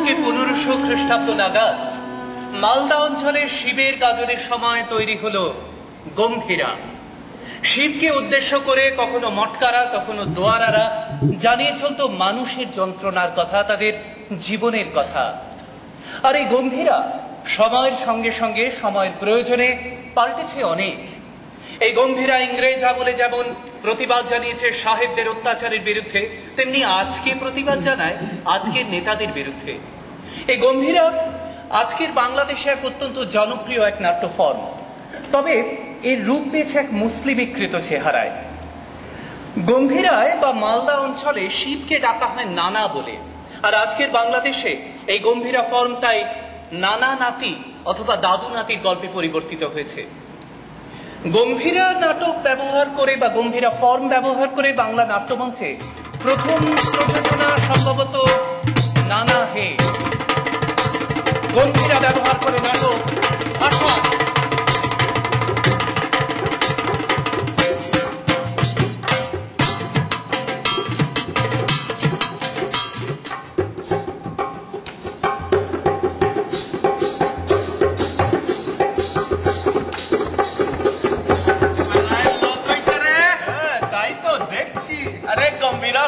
থেকে 1500 খ্রিস্টাব্দ নাগাদ মালদা অঞ্চলে শিবের গাজনের সময় তৈরি হলো গম্ভীরা। শিবকে উদ্দেশ্য করে কখনো মটকারা, কখনো দোয়ারারা জানিয়ে চলত মানুষের যন্ত্রণার কথা, তাদের জীবনের কথা। আর এই গম্ভীরা সময়ের সঙ্গে সঙ্গে সময়ের প্রয়োজনে পাল্টেছে অনেক। এই গম্ভীরা ইংরেজ আমলে যেমন প্রতিবাদ জানিয়েছে সাহেবদের অত্যাচারের বিরুদ্ধে, তেমনি আজকে প্রতিবাদ জানায় আজকের নেতাদের বিরুদ্ধে। এই গম্ভীরা আজকের বাংলাদেশে এক অত্যন্ত জনপ্রিয় এক নাট্য ফর্ম, তবে এর রূপ পেয়েছে এক মুসলিমীকৃত চেহারায়। গম্ভীরায় বা মালদা অঞ্চলে শিবকে ডাকা হয় নানা বলে, আর আজকের বাংলাদেশে এই গম্ভীরা ফর্ম তাই নানা নাতি অথবা দাদু নাতির গল্পে পরিবর্তিত হয়েছে। গম্ভীরা নাটক ব্যবহার করে বা গম্ভীরা ফর্ম ব্যবহার করে বাংলা নাট্যমঞ্চে প্রথম প্রযোজনা সম্ভবত নানা হে। গম্ভীরা ব্যবহার করে নাটক ভাষা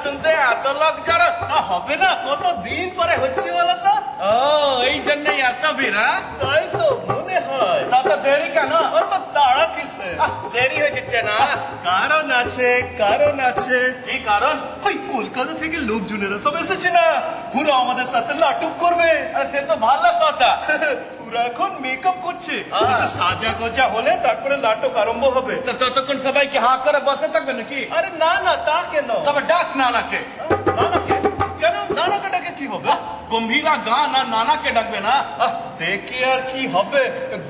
শুনতে এত লোক জড়ো হবে না, কতদিন পরে হচ্ছে বলো তো। এই জন্যই এত ভিড়। তাই তো মনে হয়। তত দেরি কেন? অত তাড়া কিসে? দেরি হয়ে যাচ্ছে না? কারণ আছে, কারণ আছে। কি কারণ? ওই কলকাতা থেকে লোকজনেরা সব এসেছে না, পুরো আমাদের সাথে নাটক করবে। সে তো ভালো কথা। এখন মেকআপ করছে, সাজা গোজা হলে তারপরে নাটক আরম্ভ হবে। ততক্ষণ সবাইকে হাঁ করে বসে থাকবে নাকি? আরে না না, তা কেন? তবে ডাক নানাকে। নানাকে কেন? নানাকে ডাকে কি হবে? গম্ভীরা গান আর নানাকে ডাকবে না? দেখি আর কি হবে।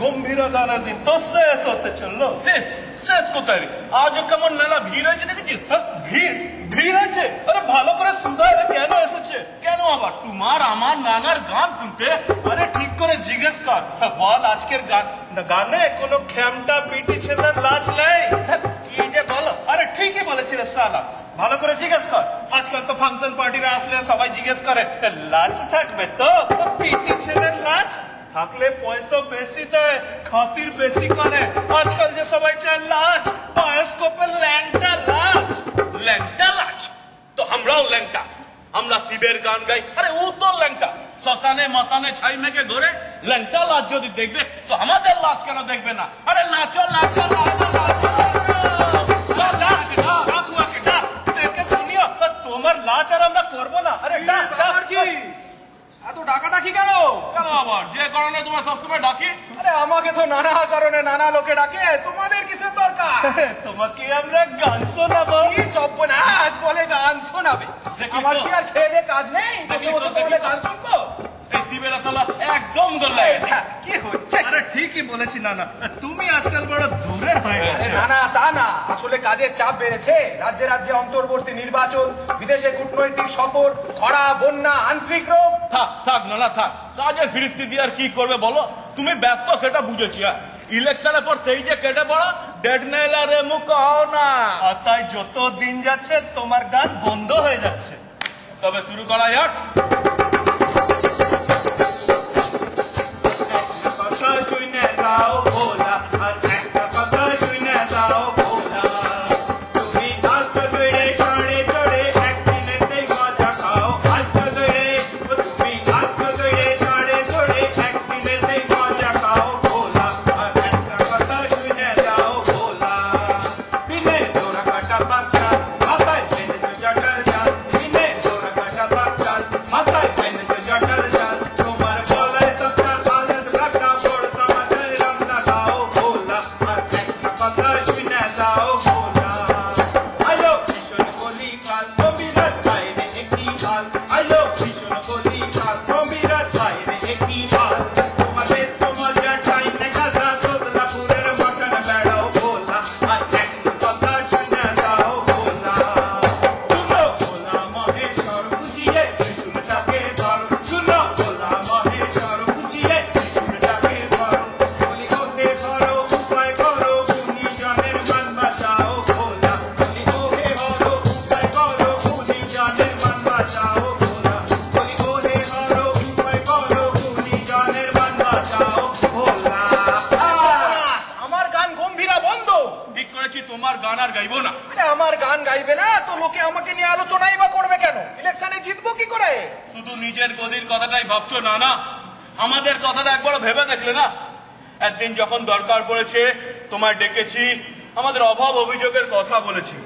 গম্ভীরা গানের দিন তো শেষ হতে চললো। শেষ শেষ কোথায়? আজ কেমন মেলা ভিড় হয়েছে দেখেছিস? ভিড় ভিড় আছে? আরে ভালো করে সুধায় কেন এসেছে? কেন আবার তোমার আমার নানার গান শুনতে? আরে ঠিক করে জিজ্ঞেস কর, বল আজকের গানে কোনো খেমটা পিটি ছেলের লাজ নেই? কি যে বলো। আরে ঠিকই বলেছিল সালা, ভালো করে জিজ্ঞেস কর। আজকাল তো ফাংশন পার্টিরা আসলে সবাই জিজ্ঞেস করে লাজ থাকবে তো? পিটি ছেলের লাজ থাকলে পয়সা বেশি দেয়, খাতির বেশি করে। আজকাল যে সবাই চায় লাজ, বায়োস্কোপে ল্যাংটা লাজ। ল্যাংটা লাজ তো আমরাও ল্যাংটা, আমরা শিবের গান গাই। আরে ও তো ল্যাংটা, শ্মশানে মশানে ছাই মেঘে ঘরে। ল্যাংটা লাজ যদি দেখবে তো আমাদের লাজ কেন দেখবে না? আরে নাচো নাচো নাচো নাচো, তোমার লাজ আর আমরা করবো না। আরে কি এত ডাকাডাকি কেন? কেন আবার? যে কারণে তোমার সবসময় ডাকি। আরে আমাকে তো নানা কারণে নানা লোকে ডাকে, তোমাদের কিসের দরকার? তোমাকে আমরা গান শোনাবো। কি সব নাচ বলে গান শোনাবে? আমার কি আর খেয়ে কাজ নেই? গান শুনবো? একদম কি হচ্ছে? আরে ঠিকই বলেছি নানা, তুমি আজকাল বড় দূরের হয়ে গেছে। না তা না, আসলে কাজের চাপ বেড়েছে। রাজ্যে রাজ্যে অন্তর্বর্তী নির্বাচন, বিদেশে কূটনৈতিক সফর, খরা, বন্যা, আন্তরিক রোগ। থাক থাক নানা থাক, কাজের ফিরিস্তি দিয়ে আর কি করবে বলো? তুমি ব্যস্ত সেটা বুঝেছি। ইলেকশনের পর সেই যে কেটে পড়া ডেড নেলা রে মুখ না, তাই যত দিন যাচ্ছে তোমার গান বন্ধ হয়ে যাচ্ছে। তবে শুরু করা যাক। মাথায় গান আর গাইবো না। আমার গান গাইবে না তো লোকে আমাকে নিয়ে আলোচনাই বা করবে কেন? ইলেকশনে জিতবো কি করে? শুধু নিজের গদির কথাটাই ভাবছো না? না, আমাদের কথাটা একবার ভেবে দেখলে না? একদিন যখন দরকার পড়েছে তোমায় ডেকেছি, আমাদের অভাব অভিযোগের কথা বলেছি,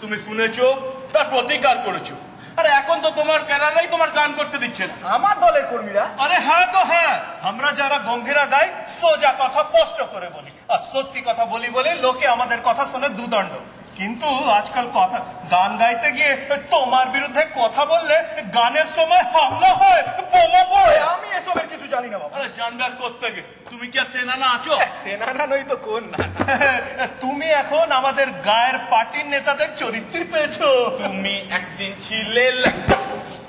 তুমি শুনেছো, তার প্রতিকার করেছো। আরে এখন তো তোমার কেনারাই তোমার গান করতে দিচ্ছে না। আমার দলের কর্মীরা? আরে হ্যাঁ তো হ্যাঁ, আমরা যারা গম্ভীরা গাই সোজা কথা স্পষ্ট করে বলি আর সত্যি কথা বলি বলে লোকে আমাদের কথা শুনে দুদণ্ড। কিন্তু আজকাল কথা গান গাইতে গিয়ে তোমার বিরুদ্ধে কথা বললে গানের সময় হামলা হয়, বোমা পড়ে। আমি এসবের কিছু জানি না বাবা। আরে জানবার করতে গে, তুমি কি আর সেনানা আছো? সেনানা নই তো কোন না। তুমি এখন আমাদের গায়ের পার্টির নেতাদের চরিত্র পেয়েছো। তুমি একদিন ছিলে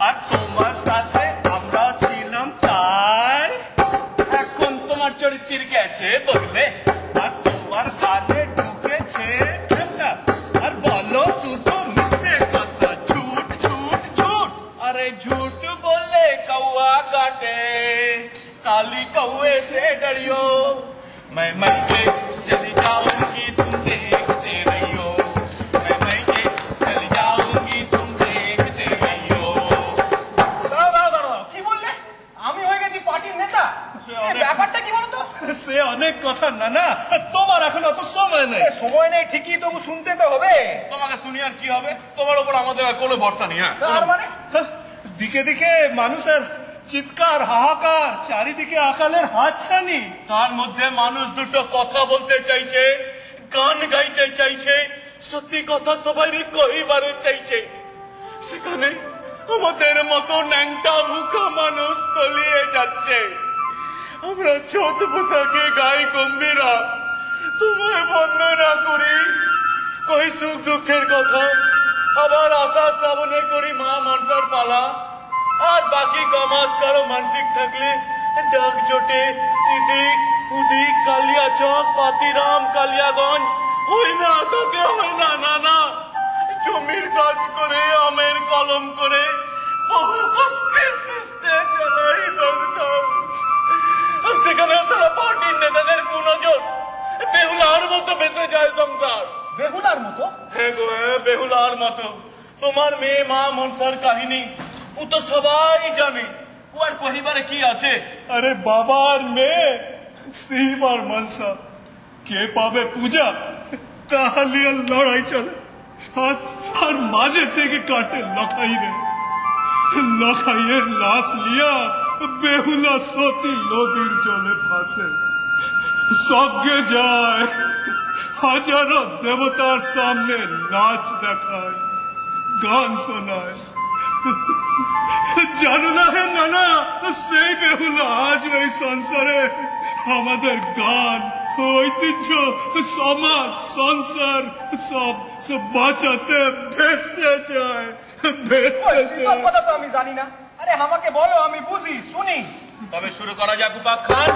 আর তোমার সাথে আমরা ছিলাম তাই। এখন তোমার চরিত্র গেছে বললে, আর তোমার গানে ঢুকেছে আর বলো শুধু মিথ্যে কথা, ঝুট ঝুট ঝুট। अरे झूठ बोले कौआ काटे, काली कौए से डरियो, मैं के चली जाऊंगी तुम देखते रहियो, मैं के चली जाऊंगी तुम देखते रहियो। কি বললে? আমি হয়ে গেছি পার্টির নেতা? ব্যাপারটা কি বলতো? সে অনেক কথা না না, তোমার এখন অত সময় নেই। সময় নেই ঠিকই, তবু শুনতে তো হবে। তোমাকে শুনি আর কি হবে? তোমার উপর আমাদের আর কোনো ভরসা নেই। হ্যাঁ, তার মানে দিকে দিকে মানুষের চিৎকার হাহাকার, চারিদিকে আকালের হাতছানি। তার মধ্যে মানুষ দুটো কথা বলতে চাইছে, গান গাইতে চাইছে, সত্যি কথা সবাই কইবারে চাইছে, সেখানে আমাদের মতো ন্যাংটা মুখা মানুষ তলিয়ে যাচ্ছে। আমরা ছোট পোশাকে গাই গম্ভীরা, তোমায় বন্দনা করি, কই সুখ দুঃখের কথা, আবার আশা শ্রাবণে করি মা মনসার পালা, আর বাকি কমাস কারো মানসিক থাকলে ডাক জোটে ইদিক উদিক কালিয়াচক পাতিরাম কালিয়াগঞ্জ হই না তোকে হই না না না, জমির কাজ করে আমের কলম করে বহু কষ্টে সৃষ্টে চালাই সংসার। আর সেখানে তারা পার্টির নেতাদের গুণজন বেহুলার মতো বেঁচে যায় সংসার। বেহুলার মতো? হ্যাঁ গো, হ্যাঁ, বেহুলার মতো। তোমার মেয়ে মা মনসার কাহিনী ও তো সবাই জানে, ও আর পরিবারে কি আছে? আরে বাবার মেয়ে শিব আর মনসা কে পাবে পূজা, তাহলে আর লড়াই চলে। আর মাঝে থেকে কাটে লখাই রে, লখাইয়ের লাশ লিয়া বেহুলা সতী নদীর জলে ভাসে, স্বর্গে যায়, হাজারো দেবতার সামনে নাচ দেখায়, গান শোনায়। জানো না হে নানা, সেই বেহুলা আজ ওই সংসারে আমাদের গান, ঐতিহ্য, সমাজ, সংসার সব বাঁচাতে ভেসে যায়, ভেসে সব যায়। কথা তো আমি জানি না। আরে আমাকে বলো, আমি বুঝি শুনি। তবে শুরু করা যাক উপাখ্যান।